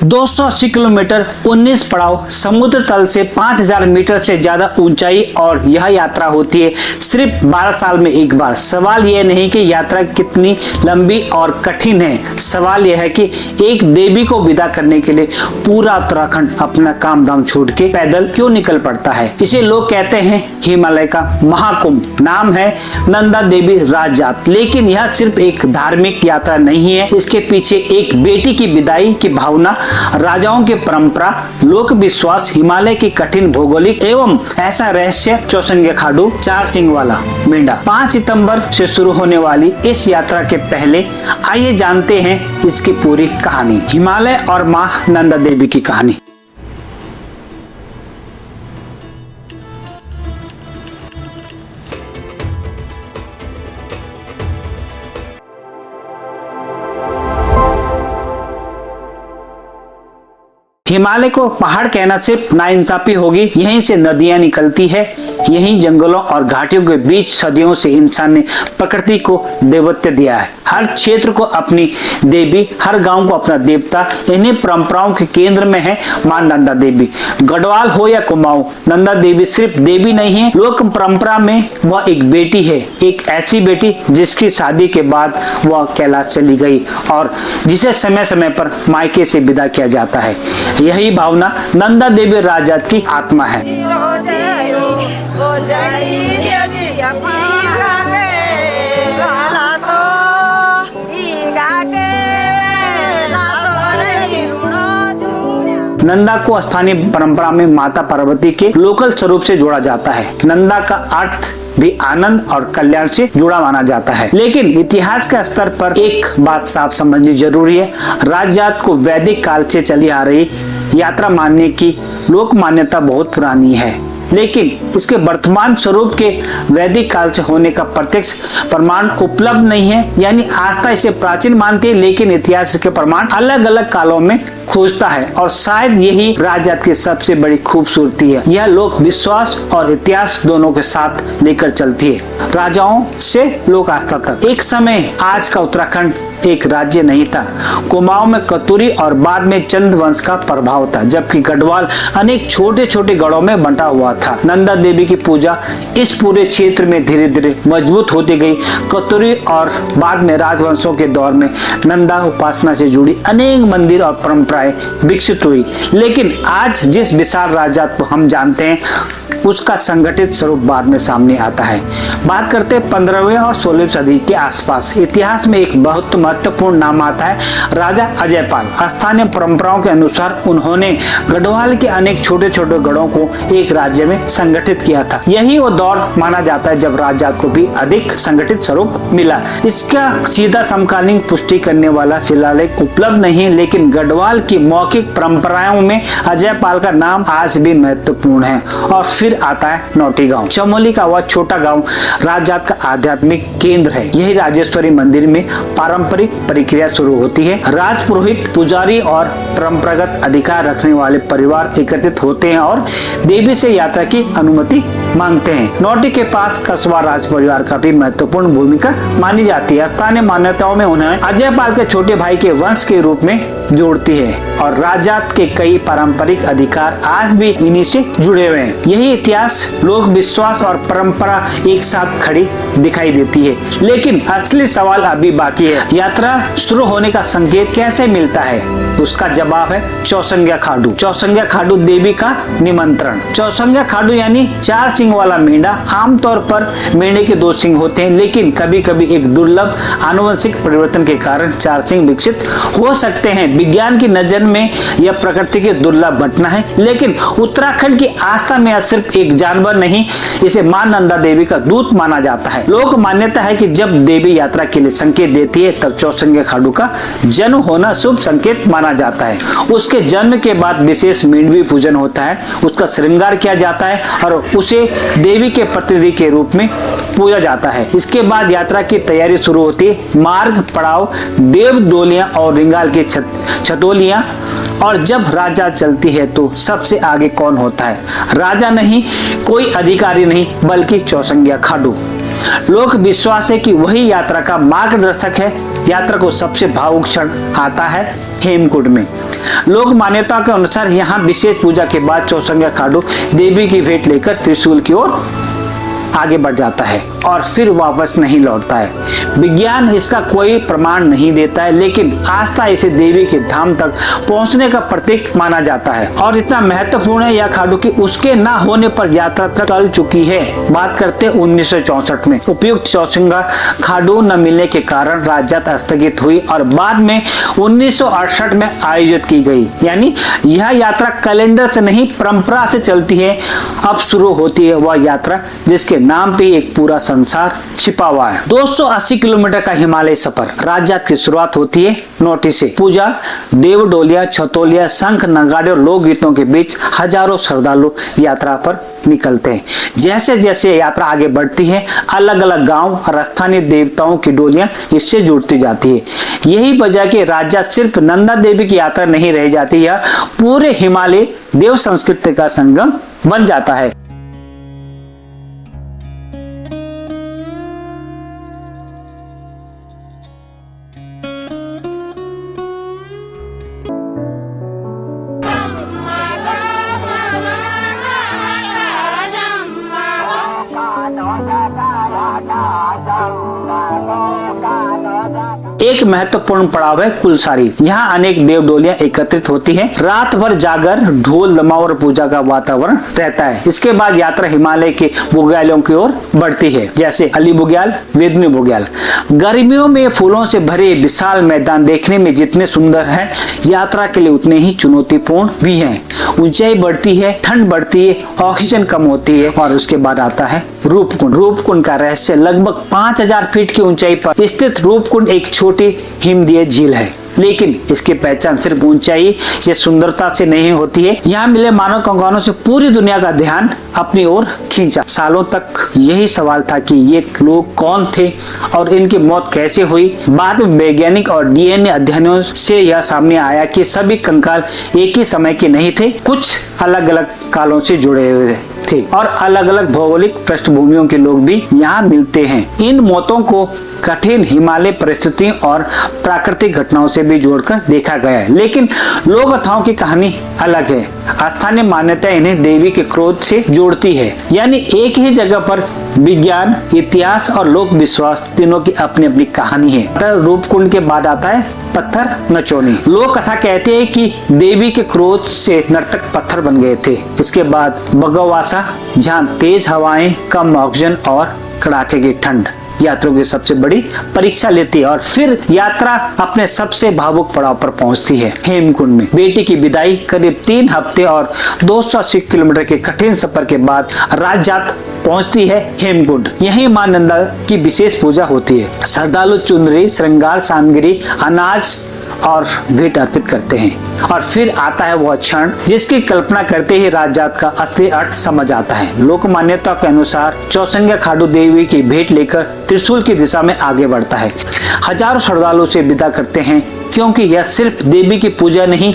280 kilometre 19 पड़ाव, समुद्र तल से 5000 मीटर से ज्यादा ऊंचाई और यह यात्रा होती है सिर्फ 12 साल में एक बार। सवाल यह नहीं कि यात्रा कितनी लंबी और कठिन है, सवाल यह है कि एक देवी को विदा करने के लिए पूरा उत्तराखंड अपना काम धाम छोड़ के पैदल क्यों निकल पड़ता है। इसे लोग कहते हैं हिमालय का महाकुंभ। नाम है नंदा देवी राजजात, लेकिन यह सिर्फ एक धार्मिक यात्रा नहीं है। इसके पीछे एक बेटी की विदाई की भावना, राजाओं की परंपरा, लोक विश्वास, हिमालय की कठिन भौगोलिक एवं ऐसा रहस्य चौसंग्या खाडू 4 सिंग वाला मेंढा। 5 सितंबर से शुरू होने वाली इस यात्रा के पहले आइए जानते हैं इसकी पूरी कहानी, हिमालय और मां नंदा देवी की कहानी। हिमालय को पहाड़ कहना सिर्फ नाइंसाफी होगी। यहीं से नदियां निकलती है, यहीं जंगलों और घाटियों के बीच सदियों से इंसान ने प्रकृति को देवत्व दिया है। हर क्षेत्र को अपनी देवी, हर गांव को अपना देवता। इन्हीं परंपराओं के केंद्र में है मां नंदा देवी। गढ़वाल हो या कुमाऊं, नंदा देवी सिर्फ देवी नहीं है, लोक परंपरा में वह एक बेटी है। एक ऐसी बेटी जिसकी शादी के बाद वह कैलाश चली गई और जिसे समय समय पर मायके से विदा किया जाता है। यही भावना नंदा देवी राजजात की आत्मा है। नंदा को स्थानीय परंपरा में माता पार्वती के लोकल स्वरूप से जोड़ा जाता है। नंदा का अर्थ भी आनंद और कल्याण से जुड़ा माना जाता है। लेकिन इतिहास के स्तर पर एक बात साफ समझनी जरूरी है, राजजात को वैदिक काल से चली आ रही यात्रा मानने की लोक मान्यता बहुत पुरानी है, लेकिन इसके वर्तमान स्वरूप के वैदिक काल से होने का प्रत्यक्ष प्रमाण उपलब्ध नहीं है। यानी आस्था इसे प्राचीन मानती है, लेकिन इतिहास के प्रमाण अलग अलग कालों में खोजता है और शायद यही राजजात की सबसे बड़ी खूबसूरती है। यह लोक विश्वास और इतिहास दोनों के साथ लेकर चलती है, राजाओं से लोक आस्था तक। एक समय आज का उत्तराखंड एक राज्य नहीं था। कुमाऊं में कतुरी और बाद में चंद वंश का प्रभाव था, जबकि गढ़वाल अनेक छोटे छोटे गढ़ों में बंटा हुआ था। नंदा देवी की पूजा इस पूरे क्षेत्र में धीरे धीरे मजबूत होती गई। कतुरी और बाद में राजवंशों के दौर में नंदा उपासना से जुड़ी अनेक मंदिर और परंपराएं विकसित हुई। लेकिन आज जिस विशाल राजजात को हम जानते हैं, उसका संगठित स्वरूप बाद में सामने आता है। बात करते हैं 15वीं और 16वीं सदी के आसपास। इतिहास में एक बहुत महत्वपूर्ण नाम आता है, राजा अजयपाल। स्थानीय परंपराओं के अनुसार उन्होंने गढ़वाल के अनेक छोटे छोटे गढ़ों को एक राज्य में संगठित किया था। यही वो दौर माना जाता है जब राजजात को भी अधिक संगठित स्वरूप मिला। इसका सीधा समकालीन पुष्टि करने वाला शिलालेख उपलब्ध नहीं, लेकिन गढ़वाल की मौखिक परंपराओं में अजयपाल का नाम आज भी महत्वपूर्ण है। और फिर आता है नौटी गांव। चमोली का वह छोटा गांव राजजात का आध्यात्मिक केंद्र है। यही राजेश्वरी मंदिर में पारंपरिक प्रक्रिया शुरू होती है। राजपुरोहित, पुजारी और परंपरागत अधिकार रखने वाले परिवार एकत्रित होते हैं और देवी से यात्रा की अनुमति मांगते हैं। नौटी के पास कस्बा राज परिवार का भी महत्वपूर्ण भूमिका मानी जाती है। स्थानीय मान्यताओं में उन्हें अजयपाल के छोटे भाई के वंश के रूप में जोड़ती है और राजजात के कई पारंपरिक अधिकार आज भी इन्हीं से जुड़े हुए हैं। यही इतिहास, लोक विश्वास और परंपरा एक साथ खड़ी दिखाई देती है। लेकिन असली सवाल अभी बाकी है, यात्रा शुरू होने का संकेत कैसे मिलता है? उसका जवाब है चौसंग्या खाडू। चौसंग्या खाडू देवी का निमंत्रण। चौसंग्या खाडू यानी 4 सिंग वाला मेंढा। आमतौर पर मेंढे के 2 सिंग होते हैं, लेकिन कभी कभी एक दुर्लभ आनुवंशिक परिवर्तन के कारण 4 सिंग विकसित हो सकते हैं। विज्ञान की नजर में यह प्रकृति की दुर्लभ घटना है, लेकिन उत्तराखंड की आस्था में यह सिर्फ एक जानवर नहीं, इसे मां नंदा देवी का दूत माना जाता है। लोक मान्यता है कि जब देवी यात्रा के लिए संकेत देती है, तब चौसंग्या खाडू का जन्म होना शुभ संकेत माना जाता है। उसके जन्म के बाद विशेष मेंढवी पूजन होता है, उसका श्रृंगार किया जाता है और उसे देवी के प्रतिनिधि के रूप में पूजा जाता है। इसके बाद यात्रा की तैयारी शुरू होती है। मार्ग, पड़ाव, देव डोलियां और रिंगाल की छतोलियां। और जब राजा चलती है तो सबसे आगे कौन होता है? राजा नहीं, कोई अधिकारी नहीं, बल्कि चौसंग्या खाडू। लोक विश्वास है कि वही यात्रा का मार्गदर्शक है। यात्रा को सबसे भावुक क्षण आता है हेमकुंड में। लोक मान्यता के अनुसार यहाँ विशेष पूजा के बाद चौसंगा खाडू देवी की भेंट लेकर त्रिशूल की ओर आगे बढ़ जाता है और फिर वापस नहीं लौटता है। विज्ञान इसका कोई प्रमाण नहीं देता है, लेकिन आस्था इसे देवी के धाम तक पहुंचने का प्रतीक माना जाता है और इतना महत्वपूर्ण है यह खाडू कि उसके ना होने पर यात्रा तक चल चुकी है। बात करते 1964 में उपयुक्त चौसंगा खाडू न मिलने के कारण राज्य स्थगित हुई और बाद में 1968 में आयोजित की गई। यानी यह यात्रा कैलेंडर से नहीं परंपरा से चलती है। अब शुरू होती है वह यात्रा जिसके नाम पे एक पूरा संसार छिपा हुआ है। 280 किलोमीटर का हिमालय सफर। राज्य की शुरुआत होती है नोटी से। पूजा, देवडोलिया, छतोलिया, शंख, नगाड़े और लोकगीतों के बीच हजारों श्रद्धालु यात्रा पर निकलते हैं। जैसे जैसे यात्रा आगे बढ़ती है, अलग अलग गांव और स्थानीय देवताओं की डोलियां इससे जुड़ती जाती है। यही वजह कि राज्य सिर्फ नंदा देवी की यात्रा नहीं रह जाती, यह पूरे हिमालय देव संस्कृति का संगम बन जाता है। एक महत्वपूर्ण पड़ाव है कुलसारी। यहाँ अनेक देवडोलियां एकत्रित होती हैं। रात भर जागर, ढोल दमाव और पूजा का वातावरण रहता है। इसके बाद यात्रा हिमालय के बुग्यालों की ओर बढ़ती है, जैसे अली बुग्याल, वेदनी बुग्याल। गर्मियों में फूलों से भरे विशाल मैदान देखने में जितने सुंदर है, यात्रा के लिए उतने ही चुनौतीपूर्ण भी हैं। ऊंचाई बढ़ती है, ठंड बढ़ती है, ऑक्सीजन कम होती है और उसके बाद आता है रूपकुंड। रूपकुंड का रहस्य लगभग 5000 फीट की ऊंचाई पर स्थित रूपकुंड एक छोटी हिमदेह झील है, लेकिन इसकी पहचान सिर्फ ऊंचाई या सुंदरता से नहीं होती है। यहाँ मिले मानव कंकालों से पूरी दुनिया का ध्यान अपनी ओर खींचा। सालों तक यही सवाल था कि ये लोग कौन थे और इनकी मौत कैसे हुई। बाद में वैज्ञानिक और डीएनए अध्ययनों से यह सामने आया कि सभी कंकाल एक ही समय के नहीं थे, कुछ अलग अलग कालों से जुड़े हुए थे और अलग अलग भौगोलिक पृष्ठभूमियों के लोग भी यहाँ मिलते हैं। इन मौतों को कठिन हिमालय परिस्थितियों और प्राकृतिक घटनाओं से भी जोड़कर देखा गया है, लेकिन लोक कथाओं की कहानी अलग है। स्थानीय मान्यता इन्हें देवी के क्रोध से जोड़ती है। यानी एक ही जगह पर विज्ञान, इतिहास और लोक विश्वास तीनों की अपनी अपनी कहानी है। रूपकुंड के बाद आता है पत्थर नचोनी। लोक कथा कहते हैं कि देवी के क्रोध से नर्तक पत्थर बन गए थे। इसके बाद बगवासा, जहाँ तेज हवाएं, कम ऑक्सीजन और कड़ाके की ठंड यात्रियों की सबसे बड़ी परीक्षा लेती है और फिर यात्रा अपने सबसे भावुक पड़ाव पर पहुंचती है, हेमकुंड में। बेटी की विदाई करीब 3 हफ्ते और 280 किलोमीटर के कठिन सफर के बाद राजजात पहुंचती है हेमकुंड। यहीं मां नंदा की विशेष पूजा होती है। श्रद्धालु चुनरी, श्रृंगार सामग्री, अनाज और भेंट अर्पित करते हैं और फिर आता है वह क्षण जिसकी कल्पना करते ही राजजात का असली अर्थ समझ आता है। लोक मान्यता के अनुसार चौसंगा खाडू देवी की भेंट लेकर त्रिशूल की दिशा में आगे बढ़ता है। हजारों श्रद्धालु से विदा करते हैं, क्योंकि यह सिर्फ देवी की पूजा नहीं,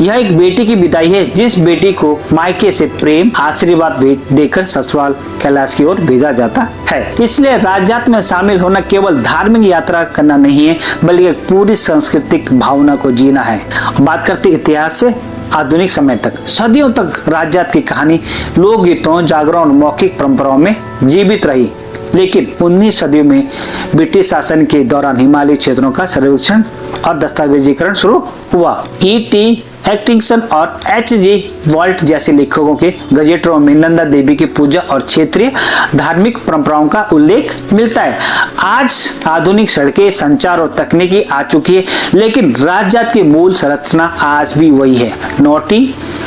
यह एक बेटी की विदाई है, जिस बेटी को मायके से प्रेम आशीर्वाद भेंट देकर ससुराल कैलाश की ओर भेजा जाता है। इसलिए राजजात में शामिल होना केवल धार्मिक यात्रा करना नहीं है, बल्कि एक पूरी सांस्कृतिक भावना को जीना है। बात करते इतिहास से आधुनिक समय तक, सदियों तक राजजात की कहानी लोकगीतों, जागरण और मौखिक परंपराओं में जीवित रही। लेकिन 19 सदियों में ब्रिटिश शासन के दौरान हिमालयी क्षेत्रों का सर्वेक्षण और दस्तावेजीकरण शुरू हुआ। E.T. एट्किंसन और H.G. वॉल्ट जैसे लेखकों के गजेटरों में नंदा देवी की पूजा और क्षेत्रीय धार्मिक परंपराओं का उल्लेख मिलता है। आज आधुनिक सड़कें, संचार और तकनीकी आ चुकी है, लेकिन राजजात की मूल संरचना आज भी वही है। नोटी,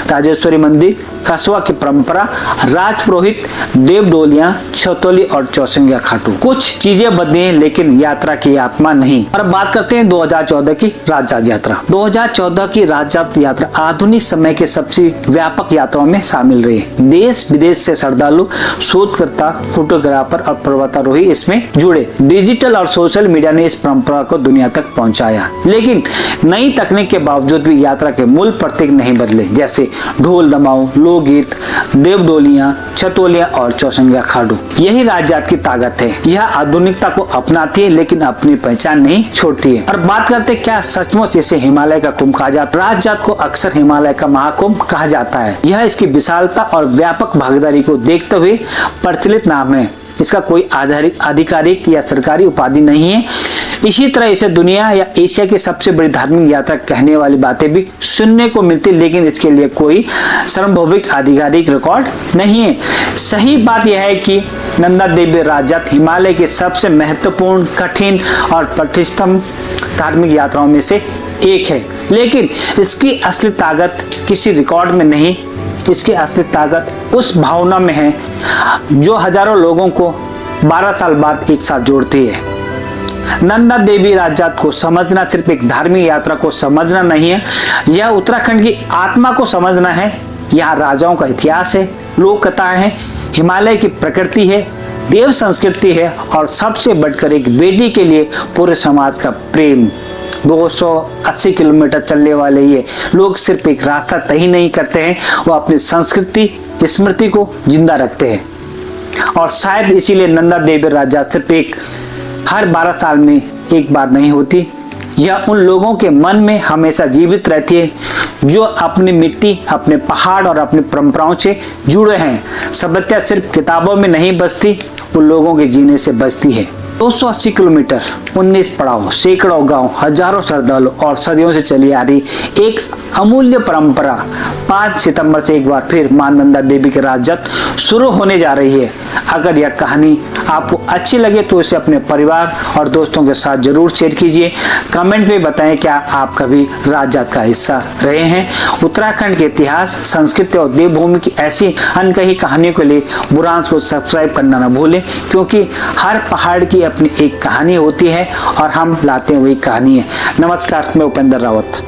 राजेश्वरी मंदिर, कस्बा की परंपरा, राजपुरोहित, देवडोलियां, छतोली और चौसंगा खाटू। कुछ चीजें बदली हैं, लेकिन यात्रा की आत्मा नहीं। और बात करते हैं 2014 की राजजात यात्रा। 2014 की राजजात यात्रा आधुनिक समय के सबसे व्यापक यात्राओं में शामिल रही। देश विदेश से श्रद्धालु, शोधकर्ता, फोटोग्राफर और पर्वतारोही इसमें जुड़े। डिजिटल और सोशल मीडिया ने इस परंपरा को दुनिया तक पहुंचाया, लेकिन नई तकनीक के बावजूद भी यात्रा के मूल प्रतीक नहीं बदले, जैसे जैसे ढोल दमाऊ, लोकगीत, देवडोलियां, छतोलियां और चौसंगा खाडू। यही राजजात की ताकत है। यह आधुनिकता को अपनाती है लेकिन अपनी पहचान नहीं छोड़ती है। और बात करते क्या सचमुच इसे हिमालय का कुंभ कहा जाता है? राजजात को अक्सर हिमालय का महाकुंभ कहा जाता है। यह इसकी विशालता और व्यापक भागीदारी को देखते हुए प्रचलित नाम है। इसका कोई आधिकारिक या सरकारी उपाधि नहीं है। इसी तरह इसे दुनिया या एशिया की सबसे बड़ी धार्मिक यात्रा कहने वाली बातें भी सुनने को मिलती, लेकिन इसके लिए कोई सार्वभौमिक आधिकारिक रिकॉर्ड नहीं है। सही बात यह है कि नंदा देवी राजजात हिमालय की सबसे महत्वपूर्ण, कठिन और प्रतिष्ठित धार्मिक यात्राओं में से एक है, लेकिन इसकी असली ताकत किसी रिकॉर्ड में नहीं। इसकी असली ताकत उस भावना में है जो हजारों लोगों को 12 साल बाद एक साथ जोड़ती है। नंदा देवी राजजात को समझना सिर्फ एक धार्मिक यात्रा को समझना नहीं है, यह उत्तराखंड की आत्मा को समझना है। यहाँ राजाओं का इतिहास है, लोक कथाएं हैं, हिमालय की प्रकृति है, देव संस्कृति है और सबसे बढ़कर एक बेटी के लिए पूरे समाज का प्रेम। 280 किलोमीटर चलने वाले ये लोग सिर्फ एक रास्ता तय नहीं करते हैं, वो अपनी संस्कृति स्मृति को जिंदा रखते हैं। और शायद इसीलिए नंदा देवी राजजात सिर्फ हर 12 साल में एक बार नहीं होती। यह उन लोगों के मन में हमेशा जीवित रहती है जो अपनी मिट्टी, अपने पहाड़ और अपनी परंपराओं से जुड़े हैं। सभ्यता सिर्फ किताबों में नहीं बसती, उन लोगों के जीने से बसती है। 280 किलोमीटर, 19 पड़ाव, सैकड़ों गांव, हजारों श्रद्धालु और सदियों से चली आ रही एक अमूल्य परंपरा 5 सितंबर से एक बार फिर मां नंदा देवी की राजजात शुरू होने जा रही है। अगर यह कहानी आपको अच्छी लगे तो इसे अपने परिवार और दोस्तों के साथ जरूर शेयर कीजिए। कमेंट में बताएं क्या आप कभी राजजात का हिस्सा रहे हैं। उत्तराखंड के इतिहास, संस्कृति और देवभूमि की ऐसी अनकही कहानियों के लिए बुरांस को सब्सक्राइब करना न भूलें, क्योंकि हर पहाड़ की अपनी एक कहानी होती है और हम लाते हैं वही कहानी है। नमस्कार, मैं उपेंद्र रावत।